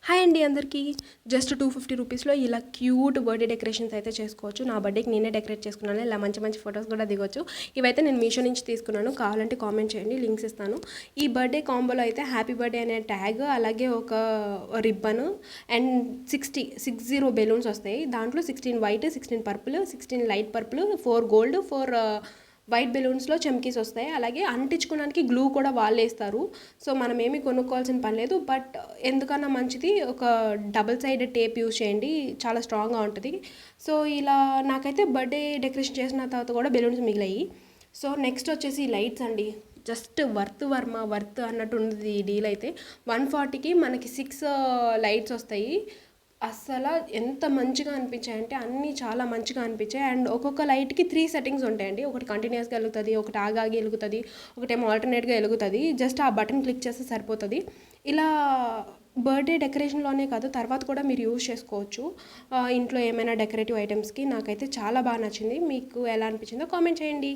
Hi అండి అందరికీ. Just 250 రూపీస్లో ఇలా క్యూట్ బర్త్డే డెకరేషన్స్ అయితే చేసుకోవచ్చు. నా బర్త్డేకి నేనే డెకరేట్ చేసుకున్నాను. ఇలా మంచి మంచి ఫొటోస్ కూడా దిగొచ్చు. ఇవైతే నేను మీషో నుంచి తీసుకున్నాను. కావాలంటే కామెంట్ చేయండి, లింక్స్ ఇస్తాను. ఈ బర్త్డే కాంబోలో అయితే హ్యాపీ బర్త్డే అనే ట్యాగ్, అలాగే ఒక రిబ్బన్ అండ్ 60 బెలూన్స్ వస్తాయి. దాంట్లో 16 white, 16 purple, 16 light purple, 4 gold, 4 white బెలూన్స్లో చమ్కీస్ వస్తాయి. అలాగే అంటించుకోవడానికి గ్లూ కూడా వాళ్ళే ఇస్తారు. సో మనం ఏమీ కొనుక్కోవాల్సిన పని లేదు. బట్ ఎందుకన్నా మంచిది ఒక డబుల్ సైడ్ టేప్ యూజ్ చేయండి, చాలా స్ట్రాంగ్గా ఉంటుంది. సో ఇలా నాకైతే బర్త్డే డెకరేషన్ చేసిన తర్వాత కూడా బెలూన్స్ మిగిలాయి. సో నెక్స్ట్ వచ్చేసి లైట్స్ అండి. జస్ట్ వర్త్ అన్నట్టు ఉంది ఈ డీల్ అయితే. 140కి మనకి 6 లైట్స్ వస్తాయి. అస్సలు ఎంత మంచిగా అనిపించాయంటే అన్నీ చాలా మంచిగా అనిపించాయి. అండ్ ఒక్కొక్క లైట్కి 3 సెట్టింగ్స్ ఉంటాయండి. ఒకటి కంటిన్యూస్గా వెలుగుతుంది, ఒకటి ఆగాగి వెలుగుతుంది, ఒకటేమో ఆల్టర్నేట్గా వెలుగుతుంది. జస్ట్ ఆ బటన్ క్లిక్ చేస్తే సరిపోతుంది. ఇలా బర్త్డే డెకరేషన్లోనే కాదు, తర్వాత కూడా మీరు యూజ్ చేసుకోవచ్చు ఇంట్లో ఏమైనా డెకరేటివ్ ఐటమ్స్కి. నాకైతే చాలా బాగా నచ్చింది. మీకు ఎలా అనిపించిందో కామెంట్ చేయండి.